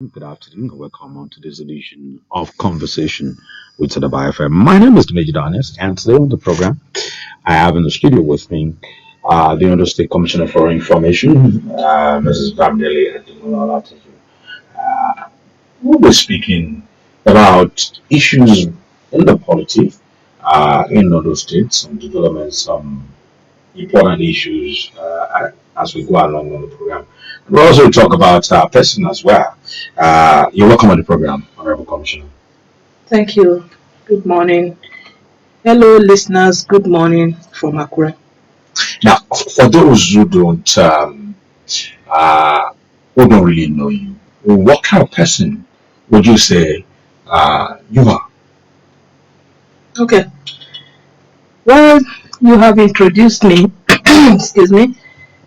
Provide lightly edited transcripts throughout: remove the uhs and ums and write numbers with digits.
Good afternoon. Welcome on to this edition of Conversation with Sadaba FM. My name is Majid Honest, and today on the program, I have in the studio with me the Ondo State Commissioner for Information, Mrs. Bamdeli Adimola. We'll be speaking about issues in the polity in Ondo State, some developments, some important issues as we go along on the program. We'll also talk about our person as well. You're welcome on the program, Honorable Commissioner. Thank you. Good morning. Hello, listeners. Good morning from Akure. Now, for those uh, who don't really know you, what kind of person would you say you are? Okay. Well, you have introduced me. Excuse me.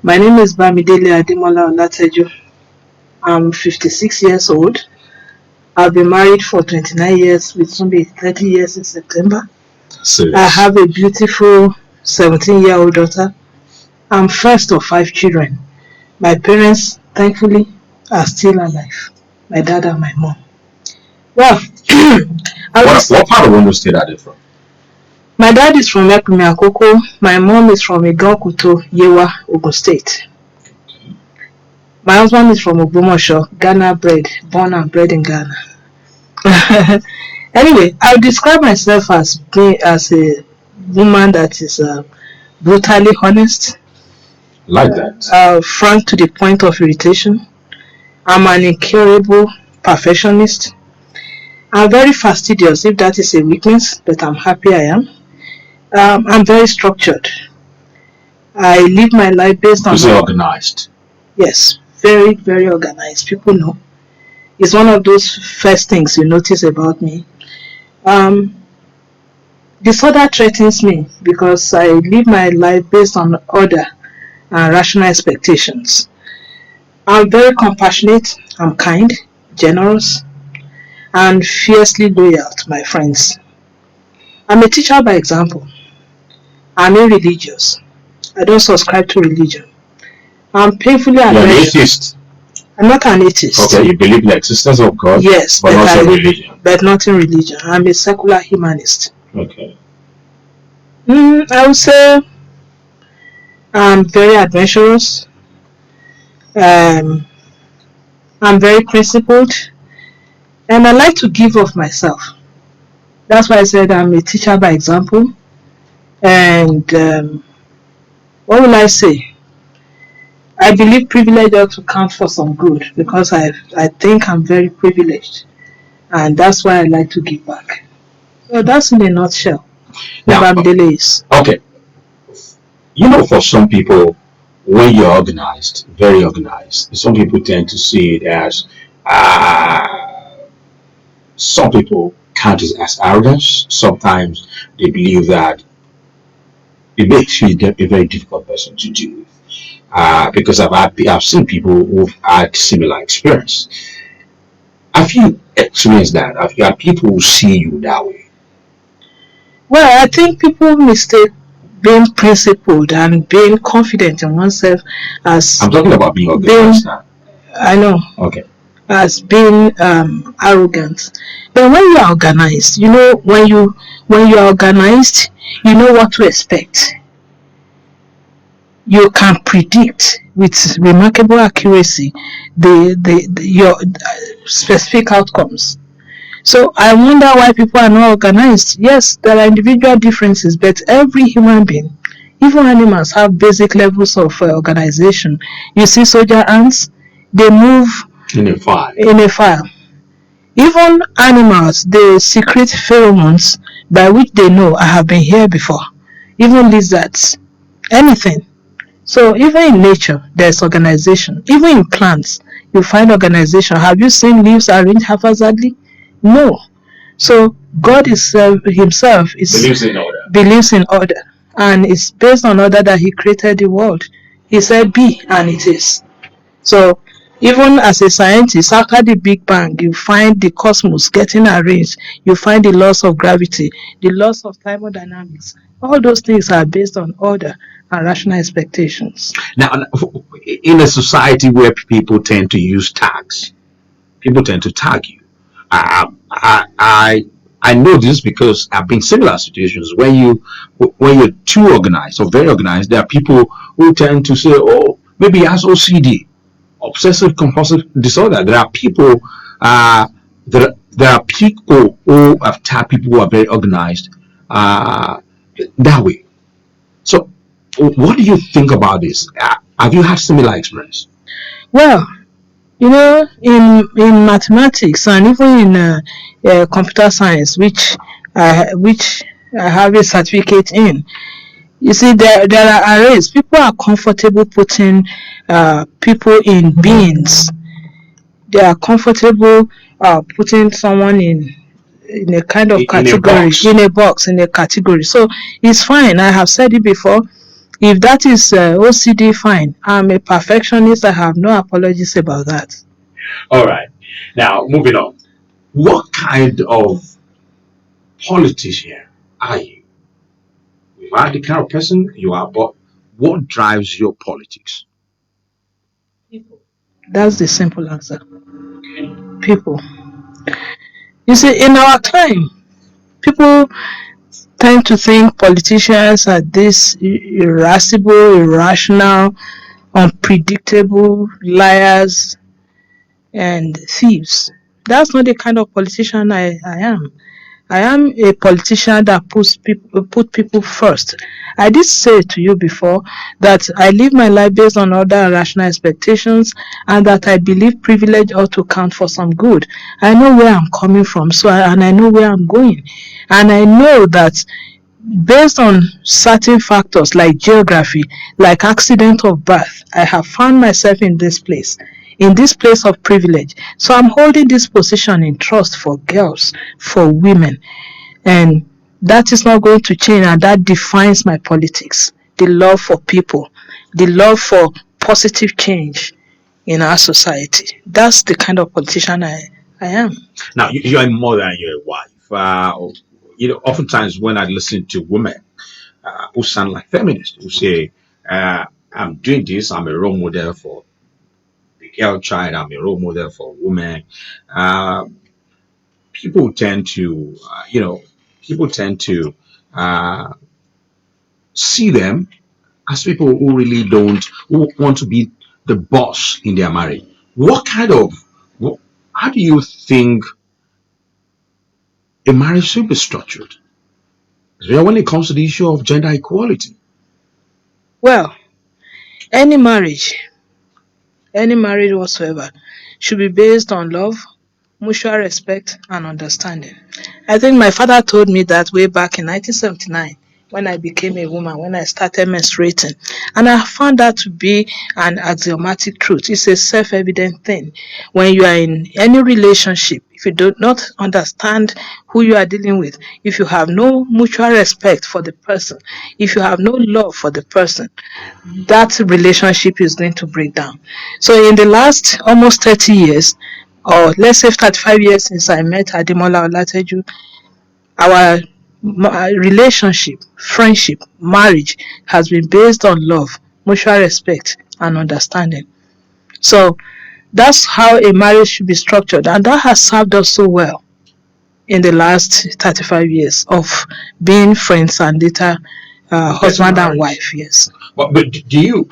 My name is Bamidele Ademola Olateju. I'm 56 years old. I've been married for 29 years, which will be 30 years in September. Serious. I have a beautiful 17-year-old daughter. I'm first of 5 children. My parents, thankfully, are still alive. My dad and my mom. Well, what part of Ondo State are they from? My dad is from Ekumi Akoko. My mom is from Igankuto, Yewa, Ogun State. My husband is from Ogbomoso, Ghana bred, born and bred in Ghana. Anyway, I would describe myself as a woman that is brutally honest. Like that. Frank to the point of irritation. I'm an incurable perfectionist. I'm very fastidious, if that is a weakness, but I'm happy I am. I'm very structured. I live my life based on... Is it organized? Yes, very, very organized. People know. It's one of those first things you notice about me. Disorder threatens me because I live my life based on order and rational expectations. I'm very compassionate, I'm kind, generous, and fiercely loyal to my friends. I'm a teacher by example. I'm irreligious. I don't subscribe to religion. I'm painfully You're an adventurous. atheist. I'm not an atheist. Okay, you believe in the existence of God? Yes, but not in religion. But not in religion. I'm a secular humanist. Okay. I would say I'm very adventurous. I'm very principled. And I like to give of myself. That's why I said I'm a teacher by example. And what will I say? I believe privilege ought to count for some good because I think I'm very privileged. And that's why I like to give back. So that's in a nutshell what Bamidele is. Okay. For some people, when you're organized, very organized, some people tend to see it as some people count it as arrogance. Sometimes they believe that it makes you a very difficult person to deal with. Because I've seen people who've had similar experience. Have you experienced that? Have you had people who see you that way? Well, I think people mistake being principled and being confident in oneself as... I'm talking about being organized now. I know. Okay. As being arrogant. But when you are organized, when you are organized, you know what to expect. You can predict with remarkable accuracy your specific outcomes. So I wonder why people are not organized. Yes, there are individual differences, but every human being, even animals, have basic levels of organization. You see soldier ants, they move in a file. Even animals, they secrete pheromones by which they know I have been here before. Even lizards, anything. So even in nature, there's organization. Even in plants, you find organization. Have you seen leaves arranged haphazardly? No. So God himself believes in order. And it's based on order that he created the world. He said be, and it is. So even as a scientist, after the Big Bang, you find the cosmos getting arranged. You find the laws of gravity, the laws of thermodynamics. All those things are based on order and rational expectations. Now, in a society where people tend to use tags, people tend to tag you. I know this because I've been in similar situations when you're too organized or very organized. There are people who tend to say, "Oh, maybe he has OCD, obsessive compulsive disorder." There are people, there are people who have tagged people who are very organized that way. So, what do you think about this? Have you had similar experience? Well, in mathematics and even in computer science, which I have a certificate in, you see, there are arrays. People are comfortable putting people in beings. They are comfortable putting someone in a kind of In a category, box. in a box, in a category. So it's fine. I have said it before. If that is OCD, fine. I'm a perfectionist. I have no apologies about that. All right. Now, moving on. What kind of politician are you? You are the kind of person you are, but what drives your politics? That's the simple answer. People. You see, in our time, people tend to think politicians are this irascible, irrational, unpredictable liars and thieves. That's not the kind of politician I am. I am a politician that put people first. I did say to you before that I live my life based on other rational expectations and that I believe privilege ought to count for some good. I know where I'm coming from, and I know where I'm going. And I know that based on certain factors like geography, like accident of birth, I have found myself in this place of privilege. So I'm holding this position in trust for girls, for women, and that is not going to change, and that defines my politics. The love for people, the love for positive change in our society. That's the kind of politician I am. Now, you're a mother and you're a wife. Oftentimes when I listen to women who sound like feminists, who say, I'm doing this, I'm a role model for the girl child, I'm a role model for women. Uh, people tend to, people tend to uh, see them as people who really don't, who want to be the boss in their marriage. What kind of, wh- how do you think a marriage should be structured? Especially when it comes to the issue of gender equality. Well, any marriage, any marriage whatsoever, should be based on love, mutual respect, and understanding. I think my father told me that way back in 1979 when I became a woman, when I started menstruating. And I found that to be an axiomatic truth. It's a self evident thing. When you are in any relationship, if you do not understand who you are dealing with, if you have no mutual respect for the person, if you have no love for the person, that relationship is going to break down. So in the last almost 30 years, or let's say 35 years since I met Ademola Olateju, our relationship, friendship, marriage has been based on love, mutual respect, and understanding. So that's how a marriage should be structured, and that has served us so well in the last 35 years of being friends and later husband and wife. Yes. But do you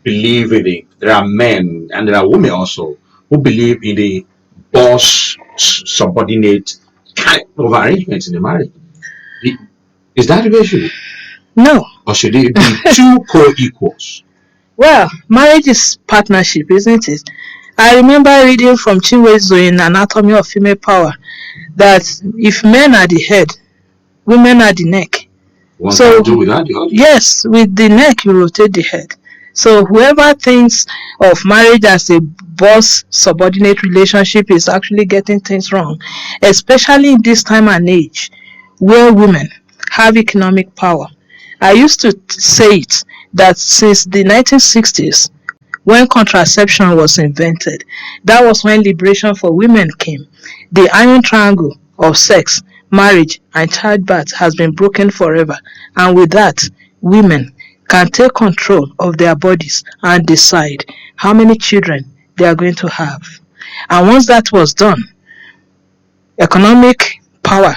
believe in the, there are men and there are women also who believe in the boss subordinate kind of arrangement in the marriage? Is that the way it should be? No. Or should it be two co-equals? Well, marriage is partnership, isn't it? I remember reading from Chinwezu in Anatomy of Female Power that if men are the head, women are the neck. One So can do without the other. yes, with the neck you rotate the head. So whoever thinks of marriage as a boss subordinate relationship is actually getting things wrong, especially in this time and age where women have economic power. I used to say it that since the 1960s, when contraception was invented, that was when liberation for women came. The iron triangle of sex, marriage, and childbirth has been broken forever. And with that, women can take control of their bodies and decide how many children they are going to have. And once that was done, economic power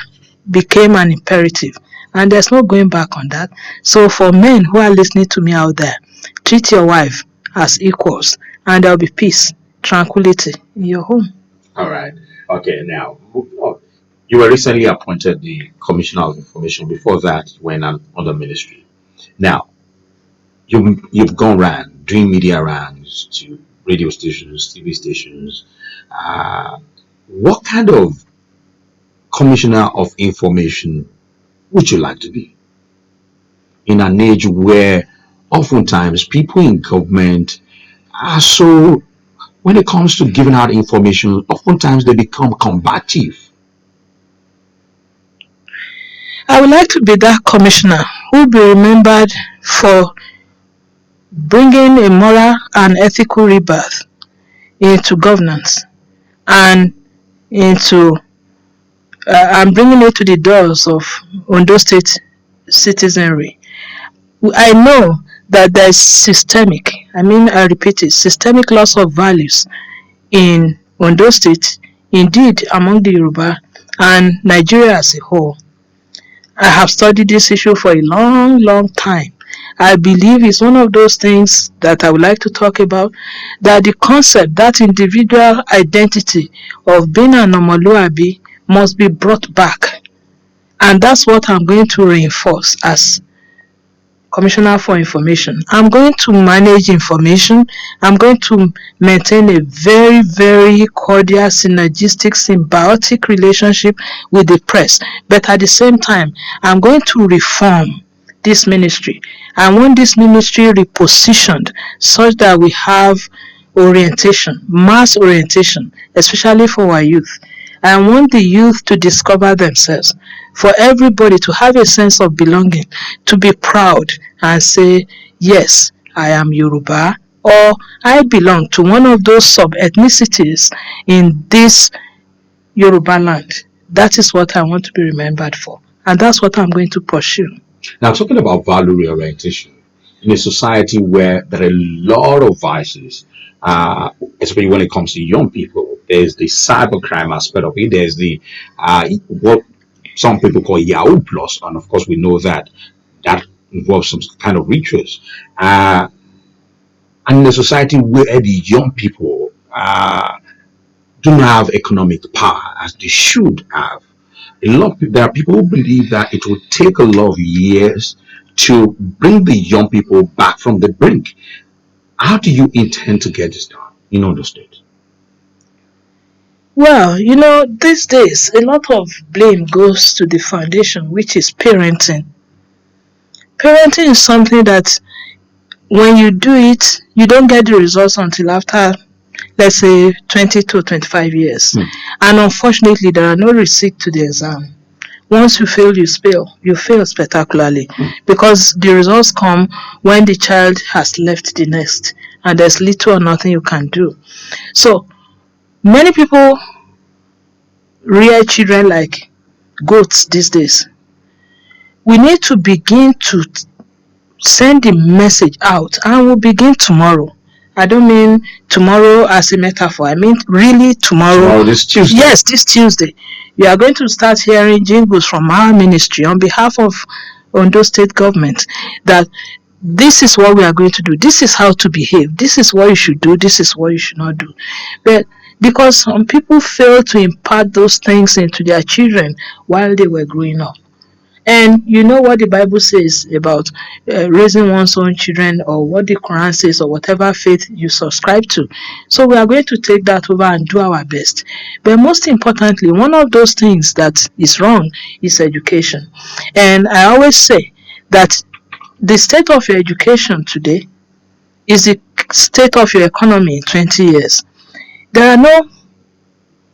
became an imperative. And there's no going back on that. So for men who are listening to me out there, treat your wife as equals, and there'll be peace, tranquility in your home. All right. Okay. Now, moving on. You were recently appointed the Commissioner of Information. Before that, you were in another ministry. Now, you've gone around doing media rounds to radio stations, TV stations. Uh, what kind of Commissioner of Information would you like to be in an age where oftentimes people in government are so, when it comes to giving out information, oftentimes they become combative. I would like to be that commissioner who will be remembered for bringing a moral and ethical rebirth into governance and into and bringing it to the doors of Ondo State citizenry. I know that there is systemic, I repeat it, systemic loss of values in Ondo State, indeed among the Yoruba and Nigeria as a whole. I have studied this issue for a long, long time. I believe it's one of those things that I would like to talk about, that the concept, that individual identity of being an Omoluabi must be brought back. And that's what I'm going to reinforce as Commissioner for Information. I'm going to manage information. I'm going to maintain a very, very cordial, synergistic, symbiotic relationship with the press. But at the same time, I'm going to reform this ministry. I want this ministry repositioned such that we have orientation, mass orientation, especially for our youth. I want the youth to discover themselves, for everybody to have a sense of belonging, to be proud and say, yes, I am Yoruba, or I belong to one of those sub-ethnicities in this Yoruba land. That is what I want to be remembered for. And that's what I'm going to pursue. Now, talking about value reorientation, in a society where there are a lot of vices, especially when it comes to young people, there's the cybercrime aspect of it, there's the what some people call Yahoo Plus, and of course, we know that that involves some kind of rituals. And in a society where the young people do not have economic power as they should have, there are people who believe that it will take a lot of years to bring the young people back from the brink. How do you intend to get this done in Ondo State? Well, these days, a lot of blame goes to the foundation, which is parenting. Parenting is something that when you do it, you don't get the results until after, let's say, 20 to 25 years. And unfortunately, there are no receipts to the exam. Once you fail, you fail spectacularly, because the results come when the child has left the nest and there's little or nothing you can do. So many people rear children like goats these days. We need to begin to send the message out, and we'll begin tomorrow. I don't mean tomorrow as a metaphor. I mean really tomorrow. Tomorrow, this Tuesday. Yes, this Tuesday. You are going to start hearing jingles from our ministry on behalf of Ondo State government that this is what we are going to do. This is how to behave. This is what you should do. This is what you should not do. But because some people fail to impart those things into their children while they were growing up. And you know what the Bible says about raising one's own children, or what the Quran says, or whatever faith you subscribe to. So we are going to take that over and do our best. But most importantly, one of those things that is wrong is education. And I always say that the state of your education today is the state of your economy in 20 years. There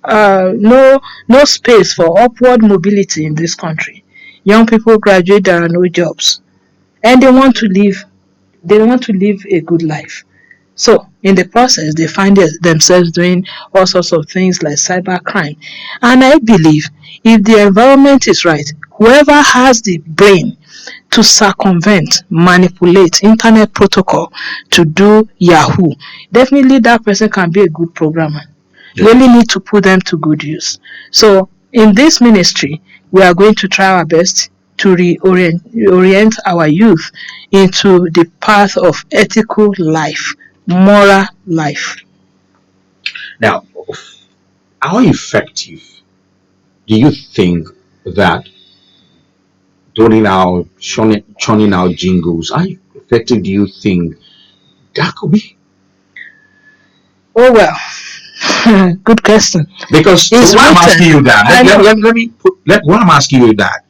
are no space for upward mobility in this country. Young people graduate, there are no jobs, and they want to live a good life. So in the process, they find themselves doing all sorts of things like cybercrime. And I believe if the environment is right, whoever has the brain to circumvent, manipulate internet protocol to do Yahoo, definitely that person can be a good programmer. You only need to put them to good use. So in this ministry, we are going to try our best to reorient our youth into the path of ethical life, moral life. Now, how effective do you think that churning out jingles, how effective do you think that could be? Oh well, good question. Because It's why I'm asking written. you that, I know. let me put, why I'm asking you that,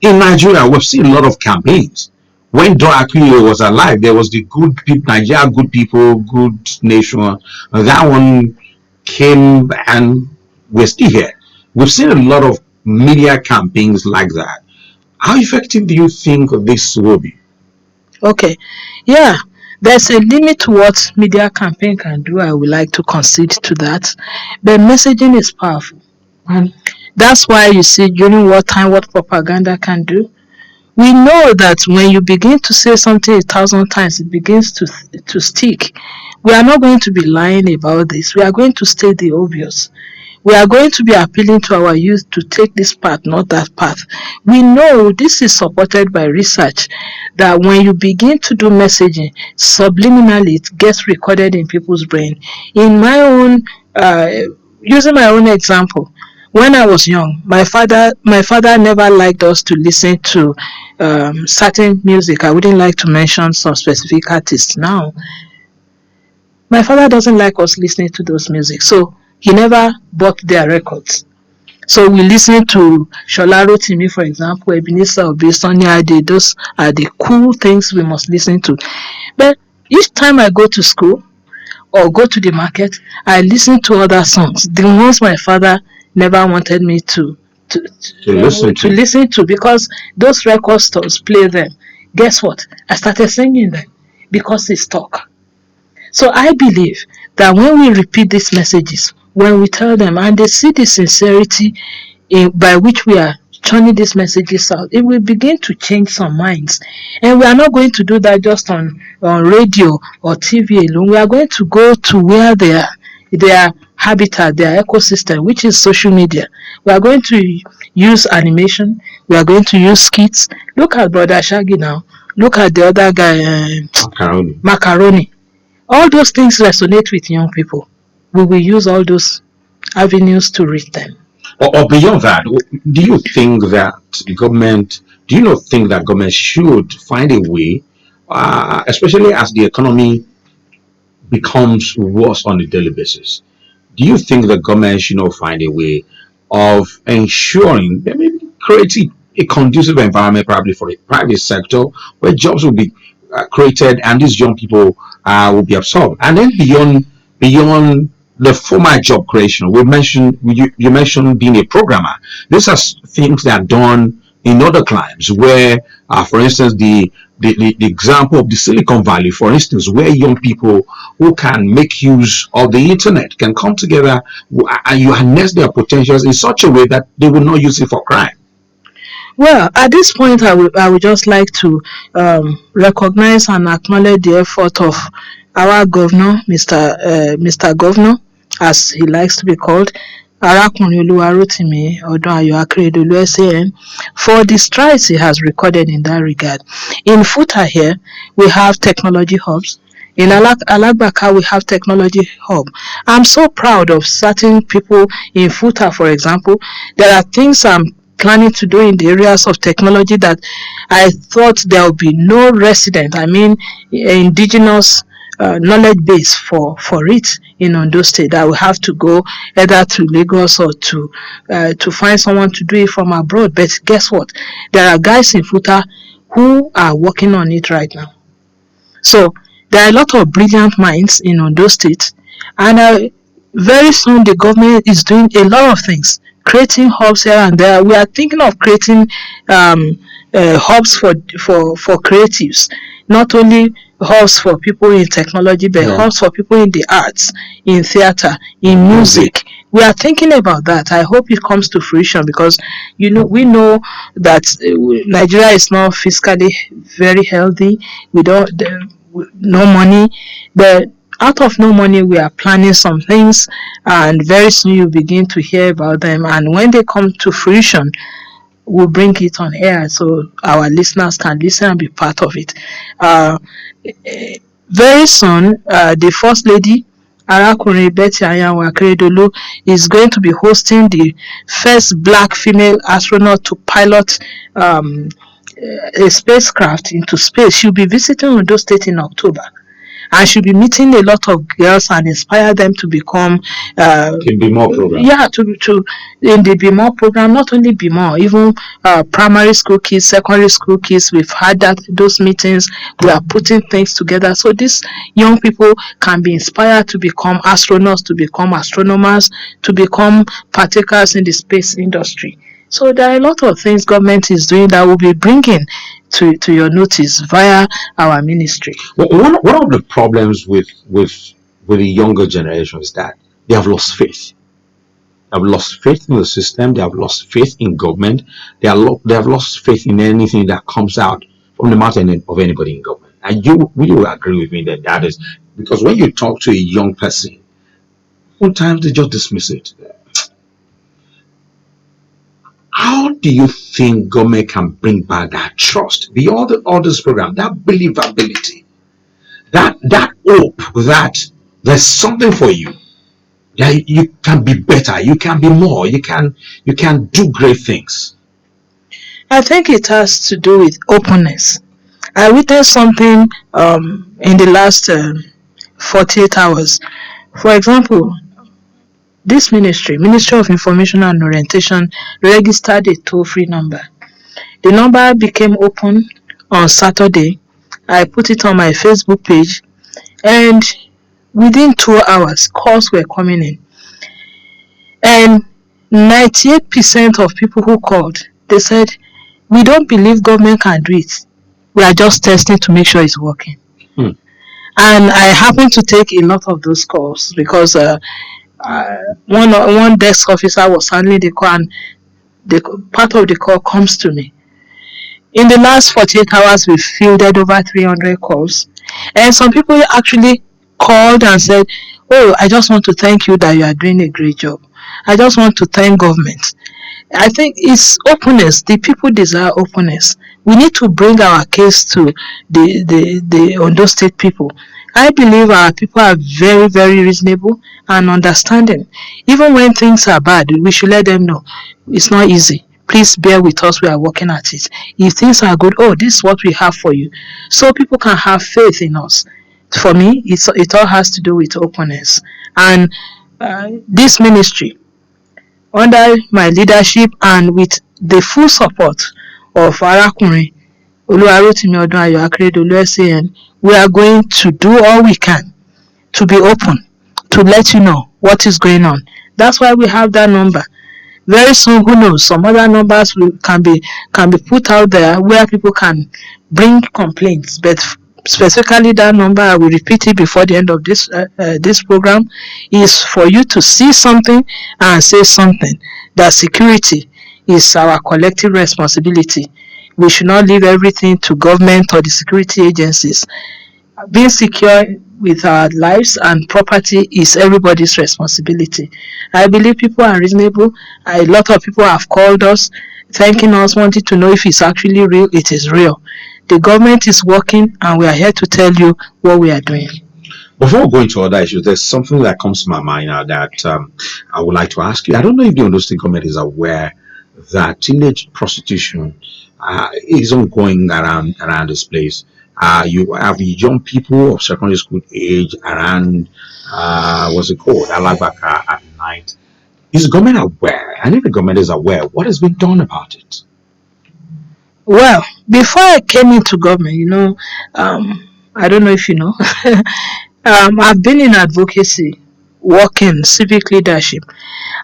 in Nigeria, we've seen a lot of campaigns. When Don Aquile was alive, there was the good people, Nigeria, good people, good nation. That one came and we're still here. We've seen a lot of media campaigns like that. How effective do you think this will be? Okay. Yeah. There's a limit to what media campaign can do. I would like to concede to that. But messaging is powerful. And that's why you see during wartime what propaganda can do. We know that when you begin to say something 1,000 times, it begins to stick. We are not going to be lying about this. We are going to state the obvious. We are going to be appealing to our youth to take this path, not that path. We know this is supported by research that when you begin to do messaging subliminally, it gets recorded in people's brain. In my own, uh, using my own example, when I was young, my father never liked us to listen to certain music. I wouldn't like to mention some specific artists now. My father doesn't like us listening to those music, so he never bought their records. So we listen to Shola Rotimi, for example, Ebenezer Obey, Sunny Ade. Those are the cool things we must listen to. But each time I go to school or go to the market, I listen to other songs. The ones my father never wanted me to, To listen to to. listen to, because those record stores play them. Guess what? I started singing them because it's talk. So I believe that when we repeat these messages, when we tell them and they see the sincerity by which we are churning these messages out, it will begin to change some minds. And we are not going to do that just on radio or TV alone. We are going to go to where their habitat, their ecosystem, which is social media. We are going to use animation. We are going to use skits. Look at Brother Shaggy now. Look at the other guy, Macaroni. Macaroni. All those things resonate with young people. We will use all those avenues to reach them. Or beyond that, do you think that do you not think that government should find a way, especially as the economy becomes worse on a daily basis? Do you think the government should not find a way of ensuring that maybe creating a conducive environment, probably for the private sector, where jobs will be created and these young people will be absorbed? And then beyond the formal job creation, you mentioned being a programmer. These are things that are done in other climes where, for instance, the example of the Silicon Valley, for instance, where young people who can make use of the internet can come together and you harness their potentials in such a way that they will not use it for crime. Well, at this point, I would just like to recognize and acknowledge the effort of our governor, Mr. Governor, as he likes to be called, Arakunrin Oluwarotimi Odunayo Akeredolu SAN, for the strides he has recorded in that regard. In Futa here, we have technology hubs. In Alagbaka, we have technology hub. I'm so proud of certain people in Futa, for example. There are things I'm planning to do in the areas of technology that I thought there would be no resident, I mean indigenous knowledge base for it in Ondo State. I will have to go either to Lagos or to find someone to do it from abroad. But guess what? There are guys in Futa who are working on it right now. So there are a lot of brilliant minds in Ondo State, and very soon the government is doing a lot of things, creating hubs here and there. We are thinking of creating hubs for creatives, not only hubs for people in technology, but Yeah. hubs for people in the arts, in theater, in music. We are thinking about that. I hope it comes to fruition because we know that Nigeria is not fiscally very healthy. We don't no money, but out of no money we are planning some things, and very soon you begin to hear about them, and when they come to fruition we'll bring it on air so our listeners can listen and be part of it. uh, very soon, the First Lady, Arakunrin Betty Anyanwu Akeredolu, is going to be hosting the first black female astronaut to pilot a spacecraft into space. She'll be visiting Ondo State in October. And she'll be meeting a lot of girls and inspire them to become Can be more program. yeah, to in the Be More program. Not only Be More, even primary school kids, secondary school kids. We've had those meetings. We are putting things together so these young people can be inspired to become astronauts, to become astronomers, to become partakers in the space industry. So there are a lot of things government is doing that will be bringing to your notice via our ministry. Well, one of the problems with the younger generation is that they have lost faith. They have lost faith in the system. They have lost faith in government. They have lost faith in anything that comes out from the mouth of anybody in government. And you will agree with me that that is because when you talk to a young person, sometimes they just dismiss it. How do you think government can bring back that trust, the all this program, that believability, that hope that there's something for you? Yeah, you can be better, you can be more, you can do great things. I think it has to do with openness. I witnessed something in the last 48 hours. For example, this Ministry of Information and Orientation, registered a toll-free number. The number became open on Saturday. I put it on my Facebook page, and within 2 hours, calls were coming in. And 98% of people who called, they said, we don't believe government can do it. We are just testing to make sure it's working. Hmm. And I happened to take a lot of those calls because one desk officer was handling the call, and the part of the call comes to me. In the last 48 hours, we fielded over 300 calls. And some people actually called and said, oh, I just want to thank you that you are doing a great job. I just want to thank government. I think it's openness. The people desire openness. We need to bring our case to the Ondo State people. I believe our people are very, very reasonable and understanding. Even when things are bad, we should let them know it's not easy. Please bear with us. We are working at it. If things are good, oh, this is what we have for you. So people can have faith in us. For me, it all has to do with openness. And this ministry, under my leadership and with the full support of Arakunrin Oluwarotimi Odunayo Akeredolu SAN, we are going to do all we can to be open, to let you know what is going on. That's why we have that number. Very soon, who knows, some other numbers can be put out there where people can bring complaints, but specifically that number, I will repeat it before the end of this program, is for you to see something and say something. That security is our collective responsibility. We should not leave everything to government or the security agencies. Being secure with our lives and property is everybody's responsibility. I believe people are reasonable. A lot of people have called us, thanking us, wanting to know if it's actually real. It is real. The government is working, and we are here to tell you what we are doing. Before we go into other issues, there's something that comes to my mind now that I would like to ask you. I don't know if the Ondo State government is aware that teenage prostitution is ongoing around this place. You have young people of secondary school age around what's it called, Alagbaka at night. Is the government aware? And if the government is aware, what has been done about it? Well, before I came into government, I don't know if you know, I've been in advocacy, working, civic leadership.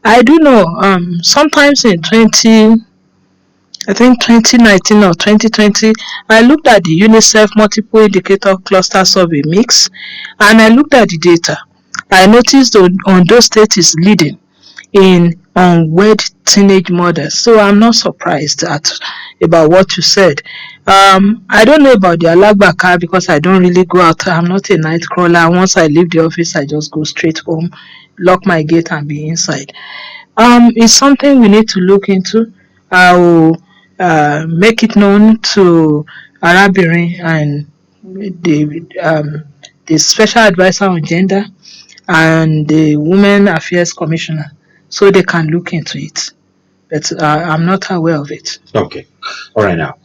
I do know sometimes in 2019 or 2020, I looked at the UNICEF multiple indicator cluster survey mix, and I looked at the data. I noticed Ondo State is leading in unwed teenage mothers. So I'm not surprised about what you said. I don't know about the Alagbaka because I don't really go out. I'm not a night crawler. Once I leave the office, I just go straight home, lock my gate, and be inside. It's something we need to look into. I will make it known to Arabirin and the special advisor on gender and the Women Affairs Commissioner so they can look into it. But I'm not aware of it. Okay. All right. Now,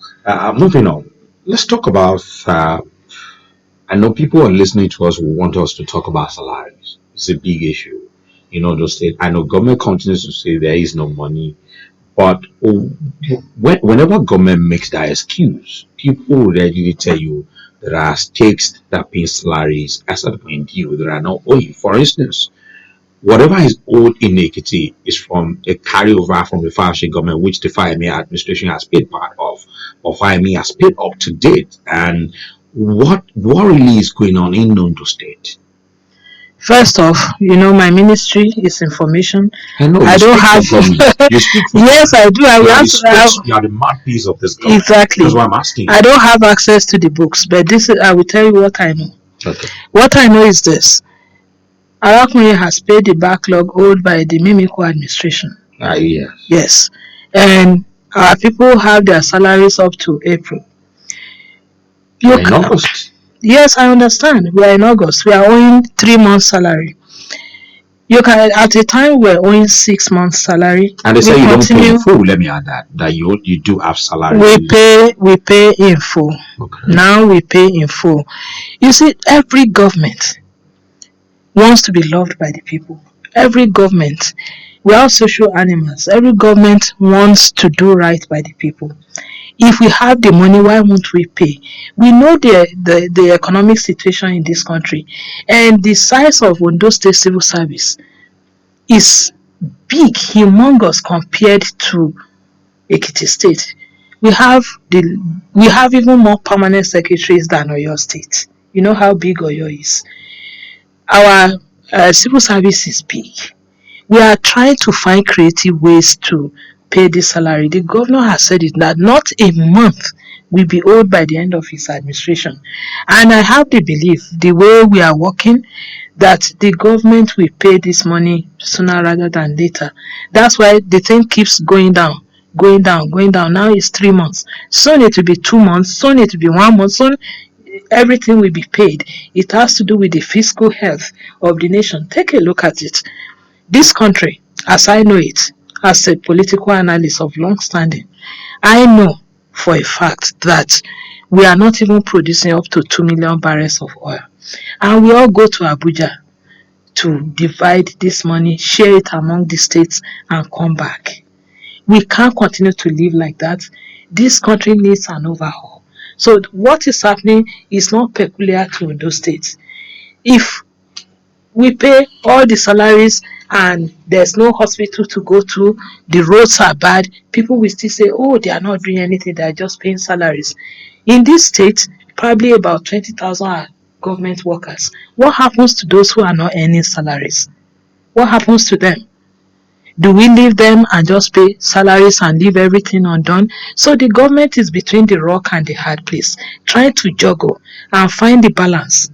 moving on. Let's talk about. I know people are listening to us who want us to talk about salaries. It's a big issue. Those state. I know government continues to say there is no money, but whenever government makes that excuse, people will readily tell you there are states that pay salaries as at point due that are not owing. For instance, whatever is owed in Ekiti is from a carryover from the Fire government, which the Fire administration has paid part of, or Fire has paid up to date. And what really is going on in Ondo State? First off, my ministry is information. I know I you don't speak have. for government. You speak for Yes, I do. you are you are the mouthpiece of this government. Exactly. That's why I'm asking. I don't have access to the books, but I will tell you what I know. Okay. What I know is this: Arakunye has paid the backlog owed by the Mimiko administration. Yes. Yes, and our people have their salaries up to April. We're in August. Yes, I understand. We are in August. We are owing 3 months' salary. You can, at a time we're owing 6 months' salary. And they say you don't pay in full. Let me add that you do have salary. We pay in full. Okay. Now we pay in full. You see, every government wants to be loved by the people. Every government, we are social animals. Every government wants to do right by the people. If we have the money, why won't we pay? We know the economic situation in this country, and the size of Ondo State Civil Service is big, humongous compared to Ekiti State. We have even more permanent secretaries than Oyo State. You know how big Oyo is. Our civil service is big. We are trying to find creative ways to pay this salary. The governor has said it that not a month will be owed by the end of his administration. And I have the belief, the way we are working, that the government will pay this money sooner rather than later. That's why the thing keeps going down, going down, going down. Now it's 3 months. Soon it will be 2 months. Soon it will be 1 month. Soon everything will be paid. It has to do with the fiscal health of the nation. Take a look at it. This country, as I know it, as a political analyst of long standing, I know for a fact that we are not even producing up to 2 million barrels of oil. And we all go to Abuja to divide this money, share it among the states, and come back. We can't continue to live like that. This country needs an overhaul. So what is happening is not peculiar to those states. If we pay all the salaries and there's no hospital to go to, the roads are bad, people will still say, oh, they are not doing anything, they are just paying salaries. In this state, probably about 20,000 are government workers. What happens to those who are not earning salaries? What happens to them? Do we leave them and just pay salaries and leave everything undone? So the government is between the rock and the hard place, trying to juggle and find the balance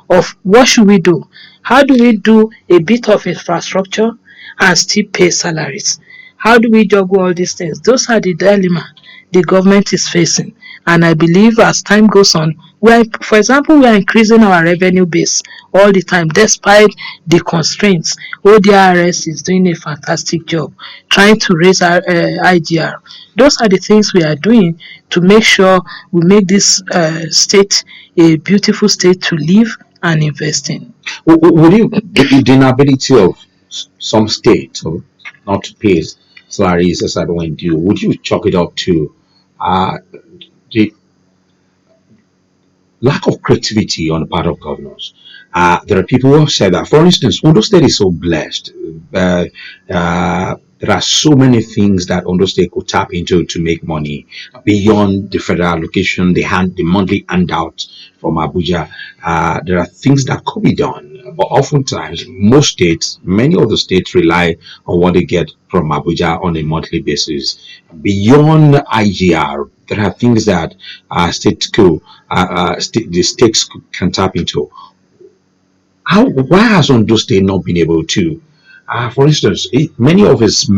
of what should we do? How do we do a bit of infrastructure and still pay salaries? How do we juggle all these things? Those are the dilemma the government is facing. And I believe as time goes on, for example, we are increasing our revenue base all the time despite the constraints. ODRS is doing a fantastic job trying to raise our IGR. Those are the things we are doing to make sure we make this state a beautiful state to live and invest in. Would you, the inability of some states not to pay salaries as I went due, would you chalk it up to the lack of creativity on the part of governors? There are people who have said that, for instance, Ondo State is so blessed. There are so many things that Ondo State could tap into to make money beyond the federal allocation, the monthly handout from Abuja. There are things that could be done, but oftentimes, most states, many of the states rely on what they get from Abuja on a monthly basis. Beyond IGR, there are things that the states can tap into. Why has Ondo State not been able to? For instance, many of its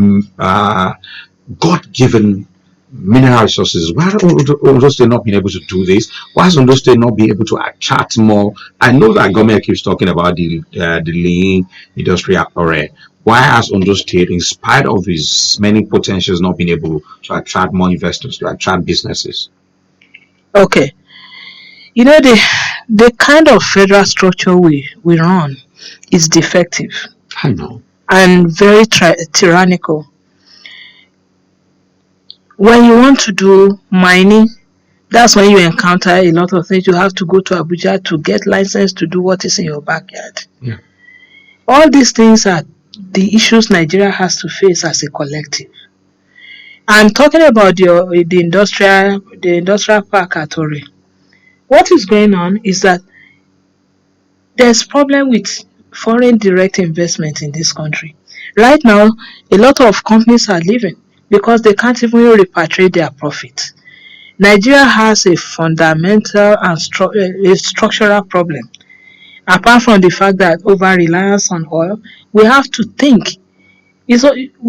God-given mineral resources. Why has Ondo State not been able to do this? Why has Ondo State not been able to attract more? I know that government keeps talking about the lean industrial area. Why has Ondo State, in spite of its many potentials, not been able to attract more investors, to attract businesses? Okay, the kind of federal structure we run is defective I know. and very tyrannical. When you want to do mining, that's when you encounter a lot of things. You have to go to Abuja to get license to do what is in your backyard. Yeah. All these things are the issues Nigeria has to face as a collective. And talking about the industrial park at Ore, what is going on is that there's problem with foreign direct investment in this country. Right now, a lot of companies are leaving because they can't even repatriate their profits. Nigeria has a fundamental and a structural problem. Apart from the fact that over reliance on oil, we have to think. We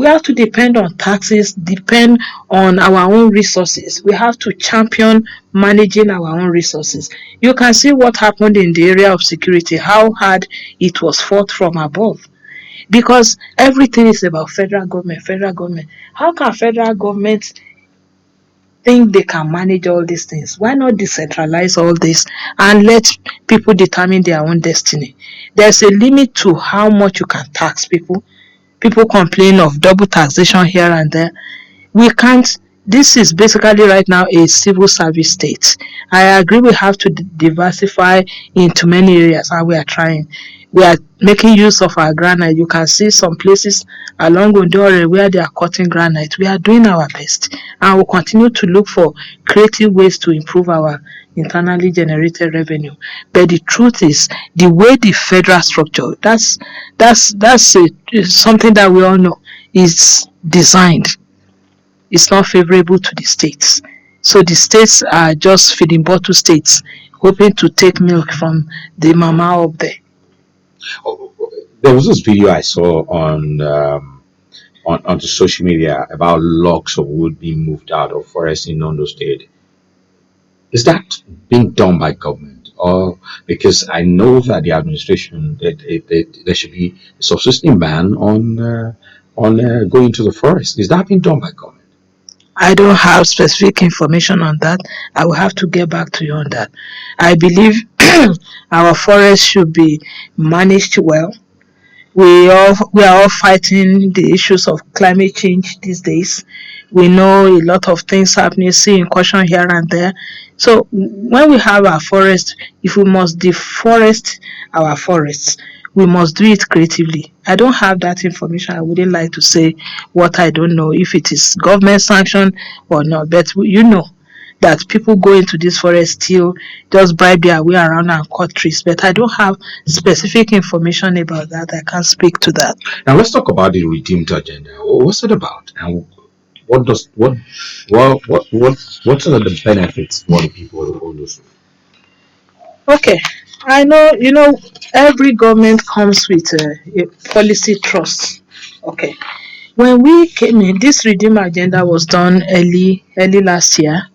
have to depend on taxes, depend on our own resources. We have to champion managing our own resources. You can see what happened in the area of security, how hard it was fought from above. Because everything is about federal government, federal government. How can federal government think they can manage all these things? Why not decentralize all this and let people determine their own destiny? There's a limit to how much you can tax people. People complain of double taxation here and there. We can't. This is basically right now a civil service state. I agree we have to diversify into many areas, and we are trying. We are making use of our granite. You can see some places along Ondo where they are cutting granite. We are doing our best, and we'll continue to look for creative ways to improve our internally generated revenue. But the truth is, the way the federal structure, that's something that we all know is designed. It's not favorable to the states. So the states are just feeding bottle states, hoping to take milk from the mama up there. Oh, there was this video I saw on the social media about logs of wood being moved out of forest in Ondo State. Is that being done by government, or because I know that the administration there should be a subsisting ban on going to the forest? Is that being done by government? I don't have specific information on that. I will have to get back to you on that. I believe our forests should be managed well. We are all fighting the issues of climate change these days. We know a lot of things happening, seeing caution here and there. So when we have our forest, if we must deforest our forests, we must do it creatively. I don't have that information. I wouldn't like to say what I don't know, if it is government sanctioned or not. But you know that people go into this forest still just bribe their way around and cut trees. But I don't have specific information about that. I can't speak to that. Now let's talk about the redeemed agenda. What's it about, and what does what are the benefits for the people of Ondo State? Okay, I know, every government comes with a policy trust. Okay, when we came in, this redeem agenda was done early last year,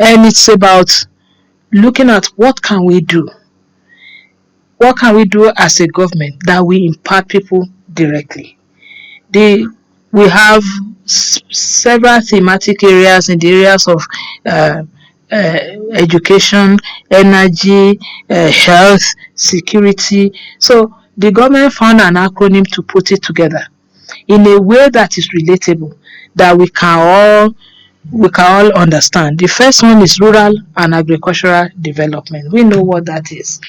and it's about looking at what can we do as a government that will impact people directly. The We have several thematic areas in the areas of uh, education, energy, health, security. So the government found an acronym to put it together in a way that is relatable, that we can all understand. The first one is rural and agricultural development. We know what that is.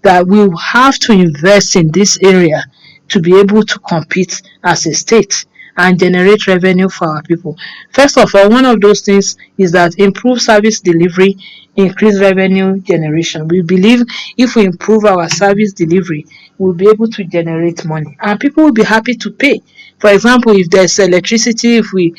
That we have to invest in this area to be able to compete as a state. and generate revenue for our people. First of all, one of those things is that improve service delivery, increase revenue generation. We believe if we improve our service delivery, we'll be able to generate money and people will be happy to pay. For example, if there's electricity, if we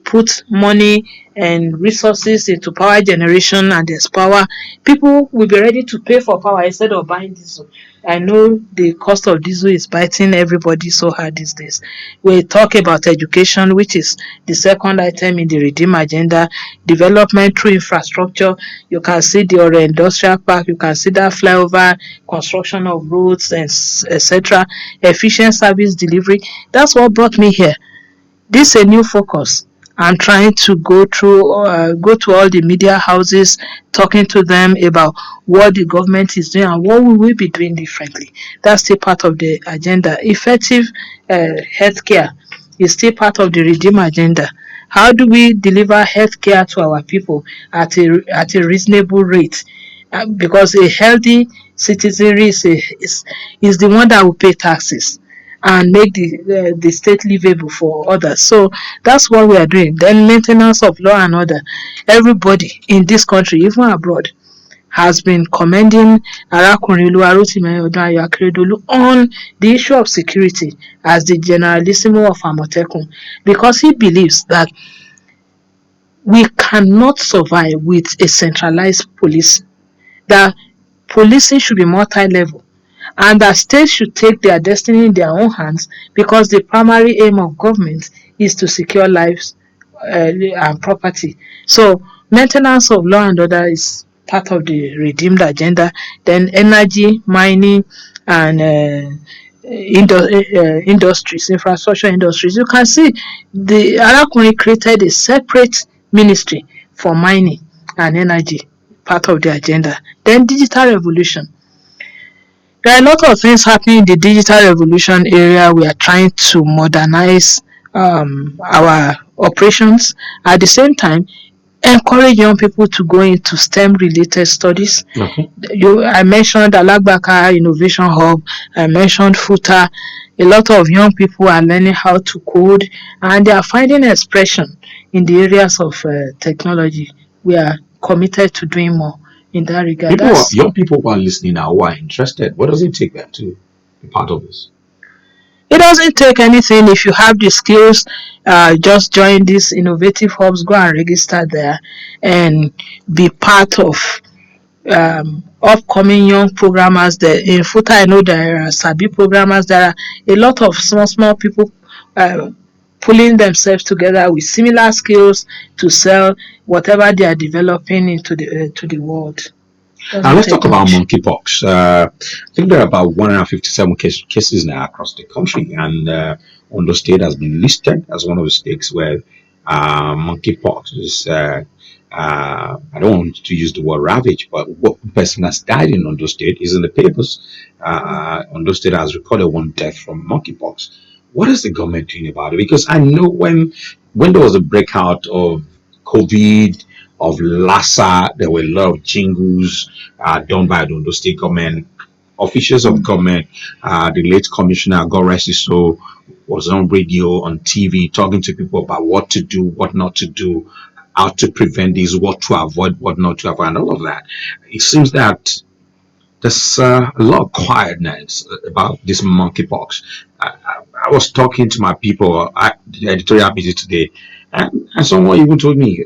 put money and resources into power generation and there's power, people will be ready to pay for power instead of buying diesel. I know the cost of diesel is biting everybody so hard these days. We talk about education, which is the second item in the Redeem agenda, development through infrastructure. You can see the Ore Industrial Park, you can see that flyover, construction of roads, and etc. Efficient service delivery. That's what brought me here. This is a new focus. I'm trying to go to all the media houses, talking to them about what the government is doing and what we will be doing differently. That's still part of the agenda. Effective healthcare is still part of the Redeem agenda. How do we deliver healthcare to our people at a reasonable rate? Because a healthy citizenry is the one that will pay taxes and make the state livable for others. So that's what we are doing. Then maintenance of law and order. Everybody in this country, even abroad, has been commending Arakunrin Oluwarotimi Odunayo Akeredolu on the issue of security as the generalissimo of Amotekun, because he believes that we cannot survive with a centralized police, that policing should be multi-level, and that states should take their destiny in their own hands, because the primary aim of government is to secure lives and property. So maintenance of law and order is part of the redeemed agenda. Then energy, mining, and industries, infrastructure industries. You can see the Arakuni created a separate ministry for mining and energy, part of the agenda. Then digital revolution. There are a lot of things happening in the digital revolution area. We are trying to modernize our operations. At the same time, encourage young people to go into STEM related studies. Okay. I mentioned Alagbaka Innovation Hub, I mentioned FUTA. A lot of young people are learning how to code and they are finding expression in the areas of technology. We are committed to doing more in that regard. Young people who are listening now who are interested, what does it take them to be part of this? It doesn't take anything. If you have the skills, just join these innovative hubs, go and register there and be part of upcoming young programmers. There in FUTA, I know there are Sabi programmers. There are a lot of small people pulling themselves together with similar skills to sell whatever they are developing into the world. Now let's talk about monkeypox. I think there are about 157 cases now across the country, and Ondo State has been listed as one of the states where monkeypox is. I don't want to use the word ravage, but what person has died in Ondo State is in the papers. Ondo State has recorded one death from monkeypox. What is the government doing about it? Because I know when there was a breakout of COVID, of Lassa, there were a lot of jingles done by the Ondo State government, officials of government. The late commissioner, God rest his soul, was on radio, on TV, talking to people about what to do, what not to do, how to prevent this, what to avoid, what not to avoid, and all of that. It seems that there's a lot of quietness about this monkeypox. I was talking to my people at the editorial meeting today, and someone even told me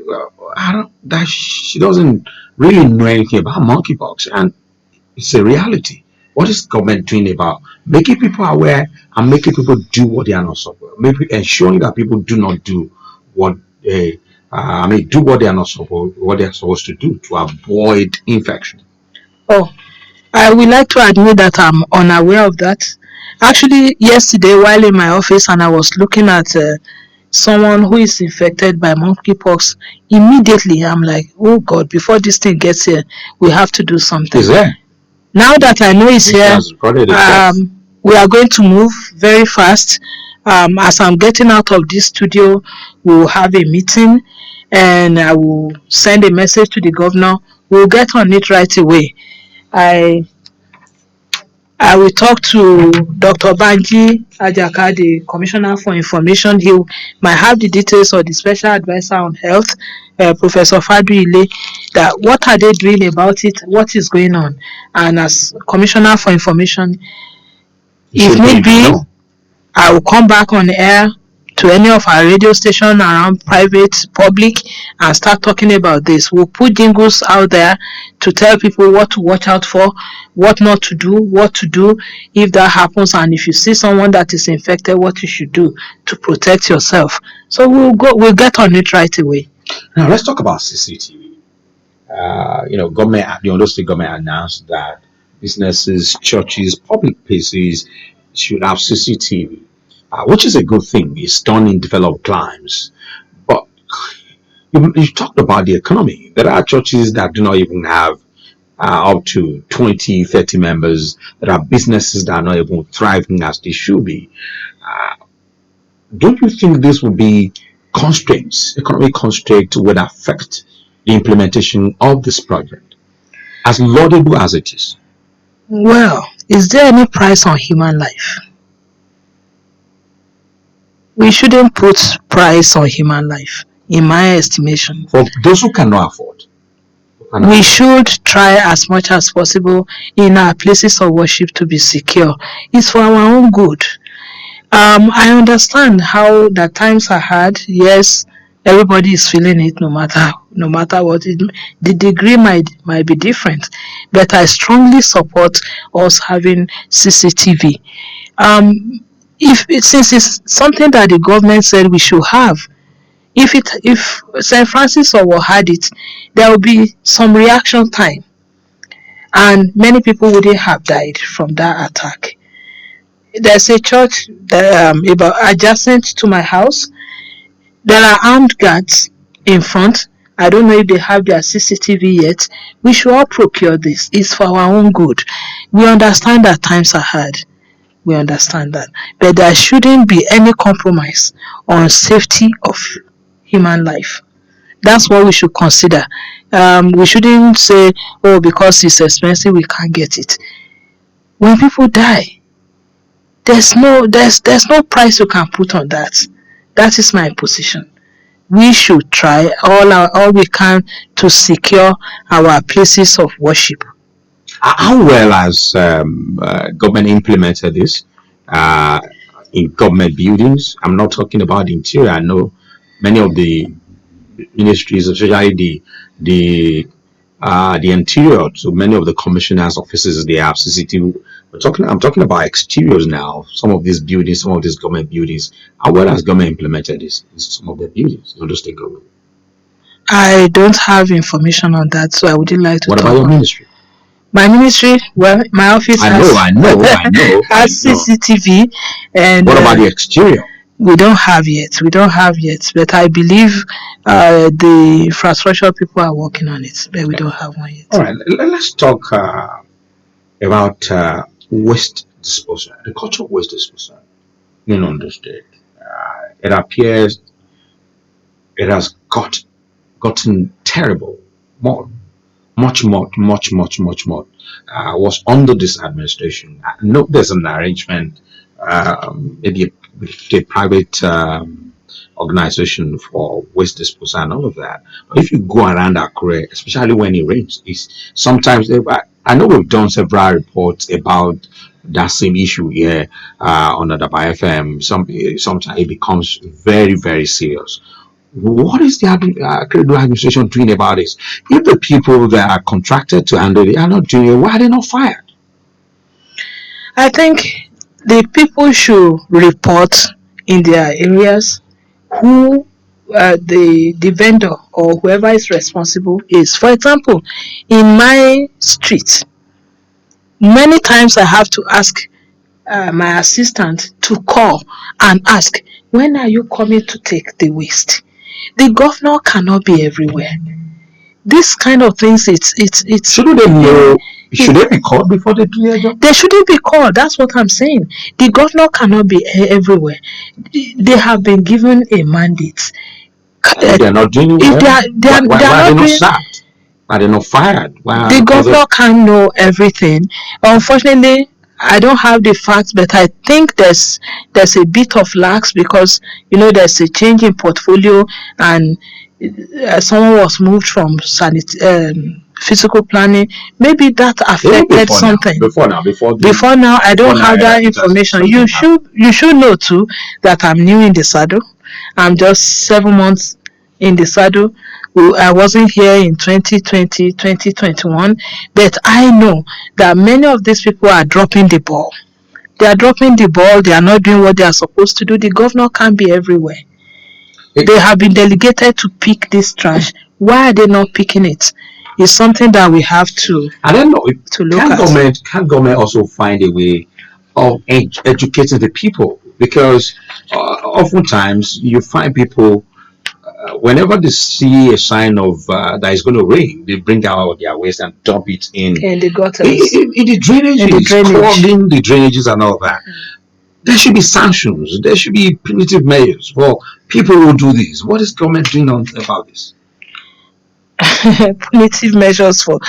I don't, that she doesn't really know anything about monkeypox, and it's a reality. What is government doing about making people aware and making people do what they are not supposed? Maybe ensuring that people do not do what they, do what they are not supposed, what they are supposed to do to avoid infection. Oh, I would like to admit that I'm unaware of that. Actually, yesterday while in my office and I was looking at someone who is infected by monkeypox, immediately I'm like, oh God, before this thing gets here, we have to do something. Is there? Now that I know it's here, we are going to move very fast. As I'm getting out of this studio, we will have a meeting and I will send a message to the governor. We'll get on it right away. I I will talk to Dr. Banji Ajaka, the Commissioner for Information. He might have the details of the Special Advisor on Health, Professor Fadu Ile, that what are they doing about it, what is going on. And as Commissioner for Information, if need be, I will come back on air to any of our radio stations around private, public, and start talking about this. We'll put jingles out there to tell people what to watch out for, what not to do, what to do if that happens, and if you see someone that is infected, what you should do to protect yourself. So we'll get on it right away. Now let's talk about CCTV. The Ondo State government announced that businesses, churches, public places should have CCTV, which is a good thing. It's done in developed climes. But you talked about the economy. There are churches that do not even have up to 20, 30 members. There are businesses that are not even thriving as they should be. Don't you think this will be constraints, economic constraints would affect the implementation of this project, as laudable as it is? Well, is there any price on human life? We shouldn't put price on human life, in my estimation. For those who cannot afford. We should try as much as possible in our places of worship to be secure. It's for our own good. I understand how the times are hard. Yes, everybody is feeling it no matter what. The degree might be different, but I strongly support us having CCTV. Since it's something that the government said we should have, if St. Francis or had it, there will be some reaction time, and many people wouldn't have died from that attack. There's a church that, about adjacent to my house. There are armed guards in front. I don't know if they have their CCTV yet. We should all procure this. It's for our own good. We understand that times are hard. We understand that. But there shouldn't be any compromise on safety of human life. That's what we should consider. We shouldn't say, oh, because it's expensive, we can't get it. When people die, there's no price you can put on that. That is my position. We should try all we can to secure our places of worship. How well has government implemented this in government buildings? I'm not talking about the interior. I know many of the ministries, especially the interior, so many of the commissioners' offices, they have CCTV. I'm talking about exteriors now. Some of these buildings, some of these government buildings. How well has government implemented this in some of the buildings, not just the government? I don't have information on that, so I wouldn't like to. What about your ministry? My ministry, well, my office I know. has CCTV. And what about the exterior? We don't have yet, but I believe the infrastructure people are working on it, but we don't have one yet. All right, let's talk about waste disposal, the culture of waste disposal in Ondo State. It appears it has gotten terrible, much more. Was under this administration. I know there's an arrangement, maybe a private organization for waste disposal and all of that. But if you go around Akure, especially when it rains, it's sometimes I know we've done several reports about that same issue here on the FM. Sometimes it becomes very, very serious. What is the administration doing about this? If the people that are contracted to handle it are not doing it, why are they not fired? I think the people should report in their areas who the vendor or whoever is responsible is. For example, in my street, many times I have to ask my assistant to call and ask, when are you coming to take the waste? The governor cannot be everywhere. This kind of things, it's shouldn't they know? Should they be called before they do their job? They shouldn't be called. That's what I'm saying. The governor cannot be everywhere. They have been given a mandate. They are not doing it. Why are they not sacked? Why are they not fired? The governor can't know everything. Unfortunately, I don't have the facts, but I think there's a bit of lax because there's a change in portfolio, and someone was moved from physical planning. Maybe that Even affected something. Before now, I don't have that information. You should know too that I'm new in the saddle. I'm just 7 months in the saddle. I wasn't here in 2020, 2021, but I know that many of these people are dropping the ball. They are dropping the ball. They are not doing what they are supposed to do. The governor can't be everywhere. They have been delegated to pick this trash. Why are they not picking it? It's something that we have to. I don't know. To look at. Can government also find a way of educating the people? Because oftentimes you find people, whenever they see a sign of that it's going to rain, they bring out their waste and dump it in the gutters, in the drainages, clogging the drainages and all that. There should be sanctions. There should be punitive measures for people who do this. What is government doing about this? Punitive measures for.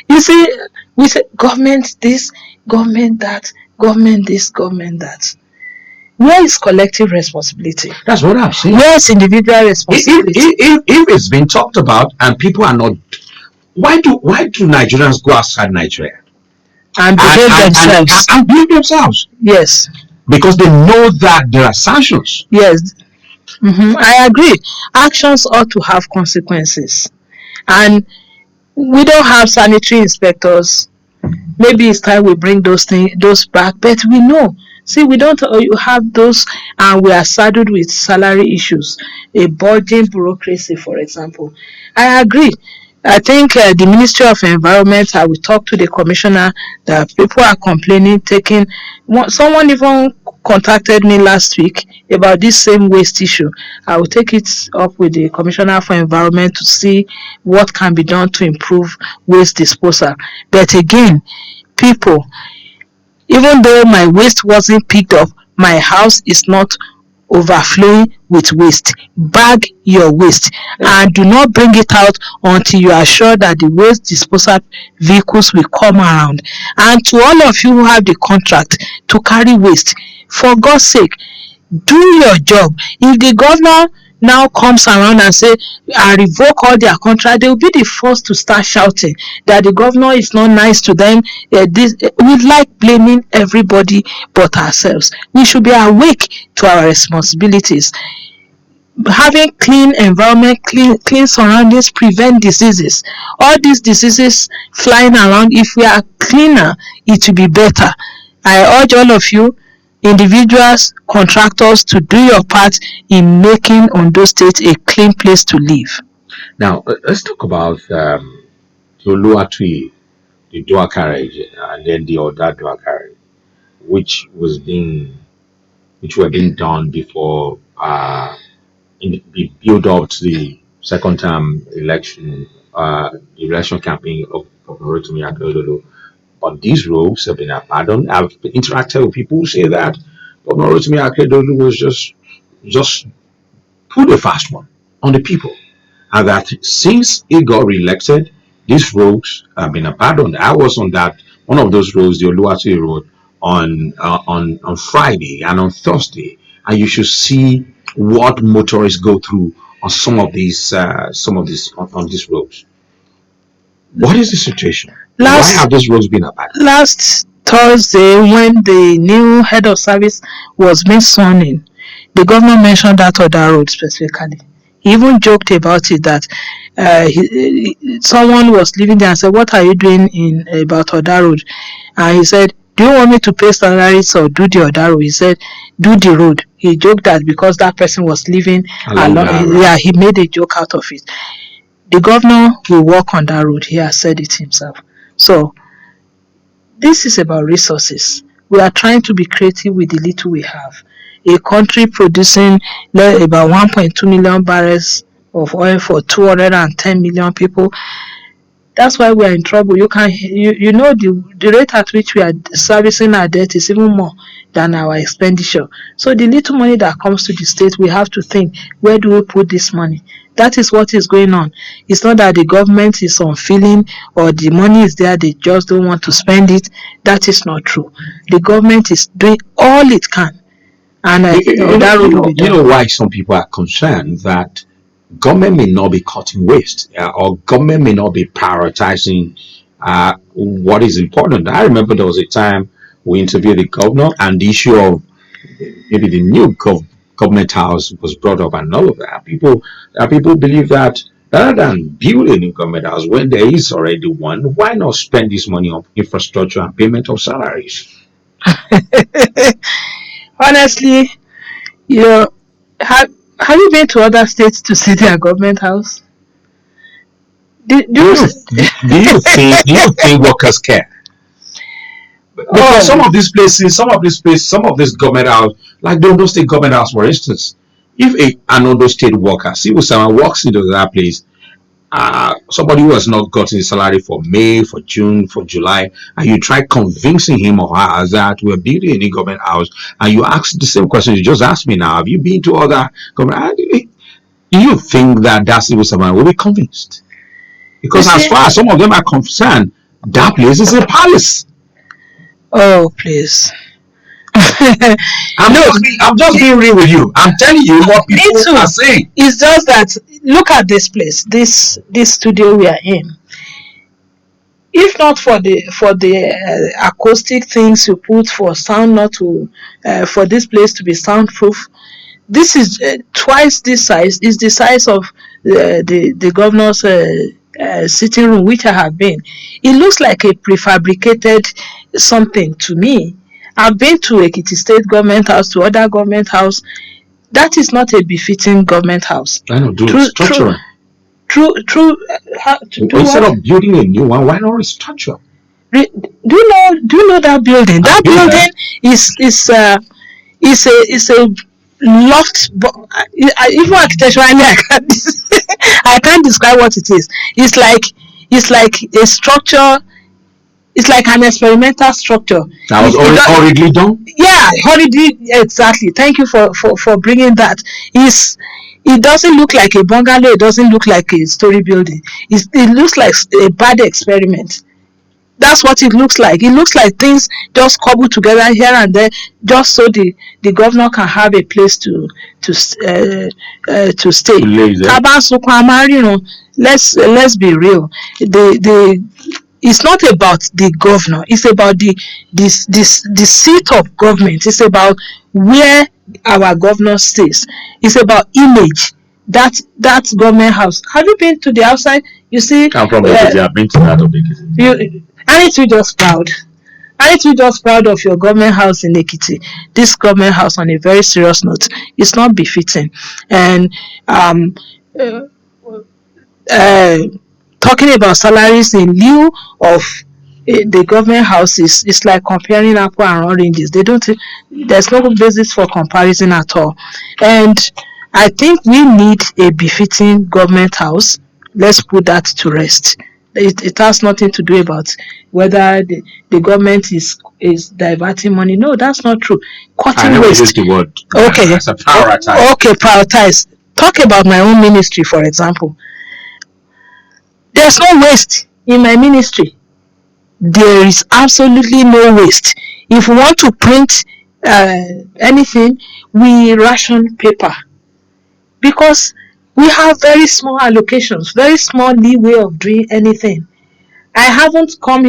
You see, we say government this, government that, government this, government that. Where is collective responsibility? That's what I'm saying. Where is individual responsibility? If it's been talked about and people are not, why do Nigerians go outside Nigeria and behave themselves? Yes. Because they know that there are sanctions. Yes. I agree. Actions ought to have consequences. And we don't have sanitary inspectors. Maybe it's time we bring those back. But we know. See, we don't have those, and we are saddled with salary issues, a bulging bureaucracy, for example. I agree. I think the Ministry of Environment, I will talk to the commissioner that people are complaining, someone even contacted me last week about this same waste issue. I will take it up with the Commissioner for Environment to see what can be done to improve waste disposal. But again, people, even though my waste wasn't picked up, my house is not overflowing with waste. Bag your waste and do not bring it out until you are sure that the waste disposal vehicles will come around. And to all of you who have the contract to carry waste, for God's sake, do your job. If the governor now comes around and say I revoke all their contract, they will be the first to start shouting that the governor is not nice to them. We like blaming everybody but ourselves. We should be awake to our responsibilities. Having clean environment, clean surroundings prevent diseases. All these diseases flying around, if we are cleaner, it will be better. I urge all of you, individuals, contractors, to do your part in making Ondo State a clean place to live. Now, let's talk about the Oluwatui, the dual carriage, and then the other dual carriage, which were being done before in the build up to the second term election, the election campaign of Rotimi Akeredolu. But these roads have been abandoned. I've interacted with people who say that Rotimi Akeredolu was just put a fast one on the people, and that since he got re-elected, these roads have been abandoned. I was on one of those roads, the Oluwatu Road, on Friday and on Thursday, and you should see what motorists go through on some of these on these roads. What is the situation? Why have those roads been abandoned? Last Thursday, when the new head of service was being sworn in, the governor mentioned that other road specifically. He even joked about it that someone was living there and said, "What are you doing about other road?" And he said, "Do you want me to pay salaries or do the other road?" He said, "Do the road." He joked that because that person was living along. Yeah, he made a joke out of it. The governor will work on that road. He has said it himself. So this is about resources. We are trying to be creative with the little we have. A country producing about 1.2 million barrels of oil for 210 million people. That's why we are in trouble. You know the rate at which we are servicing our debt is even more than our expenditure. So the little money that comes to the state, we have to think, where do we put this money? That is what is going on. It's not that the government is unfeeling or the money is there, they just don't want to spend it. That is not true. The government is doing all it can, and that road will be You done. know why some people are concerned that government may not be cutting waste, or government may not be prioritizing what is important. I remember there was a time we interviewed the governor, and the issue of maybe the new government house was brought up, and all of that. People believe that rather than build a new government house when there is already one, why not spend this money on infrastructure and payment of salaries? Honestly, you know, have you been to other states to see their government house? Do Do you, you do you think workers care? Because oh, some of this government house, like the Ondo State government house, for instance, if an Ondo State worker, civil servant, walks into that place, somebody who has not gotten his salary for May, for June, for July, and you try convincing him or her that we're building a new government house, and you ask the same question you just asked me now: have you been to other government? You think that that civil servant will be convinced? you Because as see, far as some of them are concerned, that place is a palace. oh, please. I'm Look, I'm just being real with you. I'm telling you what me people too. are saying. It's just that look at this place, this studio we are in. If not for the acoustic things you put for sound not to for this place to be soundproof, this is twice this size. Is the size of the governor's sitting room, which I have been. It looks like a prefabricated something to me. I've been to Ekiti State Government House, to other government house. That is not a befitting government house. Why not do True, true, structuring? true. To do Instead what? of building a new one, why not restructure? Do you know that building? I've That been there. building is a loft. Even architecturally, I can't describe what it is. It's like a structure. It's like an experimental structure. That was already done. Yeah, holiday, exactly. Thank you for bringing that. It doesn't look like a bungalow. It doesn't look like a story building. It looks like a bad experiment. That's what it looks like. It looks like things just cobbled together here and there, just so the governor can have a place to stay. Lazy. Let's be real. The It's not about the governor. It's about the seat of government. It's about where our governor stays. It's about image. That government house. Have you been to the outside? You see, I'm from Ekiti. I've been to that of Ekiti. aren't you just proud? Aren't you just proud of your government house in Ekiti? This government house, on a very serious note, is not befitting. And uh, uh, talking about salaries in lieu of the government houses is like comparing apple and oranges. They don't. There's no basis for comparison at all. And I think we need a befitting government house. Let's put that to rest. It has nothing to do about whether the government is diverting money. No, that's not true. I Cutting never used waste. the word Okay. as a prioritize. Okay, prioritize. Talk about my own ministry, for example. There's no waste in my ministry. There is absolutely no waste. If we want to print anything, we ration paper because we have very small allocations, very small leeway of doing anything. I haven't come.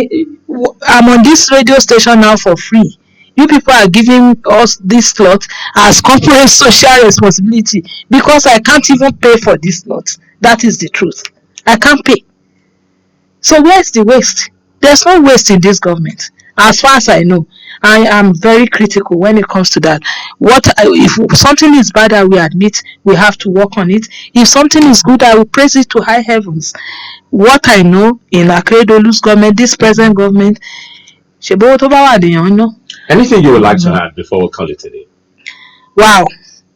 I'm on this radio station now for free. You people are giving us this slot as corporate social responsibility because I can't even pay for this slot. That is the truth. I can't pay. So where's the waste? There's no waste in this government. As far as I know, I am very critical when it comes to that. If something is bad, I will admit we have to work on it. If something is good, I will praise it to high heavens. What I know in Akeredolu's government, this present government, Anything you would like to add before we call it today? wow,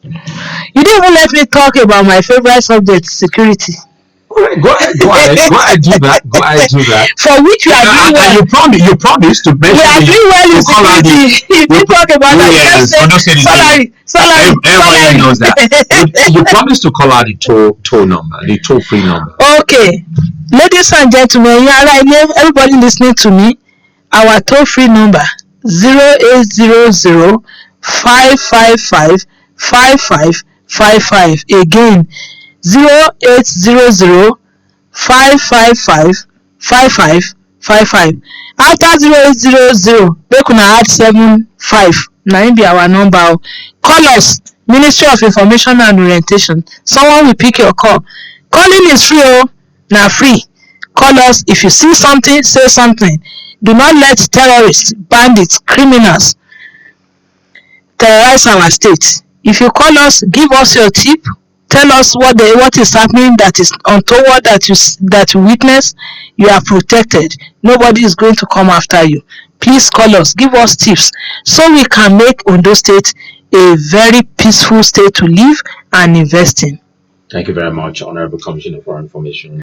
you didn't even let me talk about my favorite subject, security. Go ahead, do that. Go ahead, do that. For which you are doing well. And you promise to mention. We are doing well in security. You did talk about that. Yes, Salary. Everybody knows that. You promise to call out the toll number, the toll-free number. Okay, ladies and gentlemen, everybody listening to me, our toll-free number 0800 555 5555. Again, 0800 555 5555. After 0800, make una add 75. Na im be our number. Call us, Ministry of Information and Orientation. Someone will pick your call. Calling is free, na free. Call us. If you see something, say something. Do not let terrorists, bandits, criminals terrorize our state. If you call us, give us your tip. Tell us what is happening that is untoward that you witness. You are protected. Nobody is going to come after you. Please call us. Give us tips so we can make Ondo State a very peaceful state to live and invest in. Thank you very much, Honorable Commissioner for Information.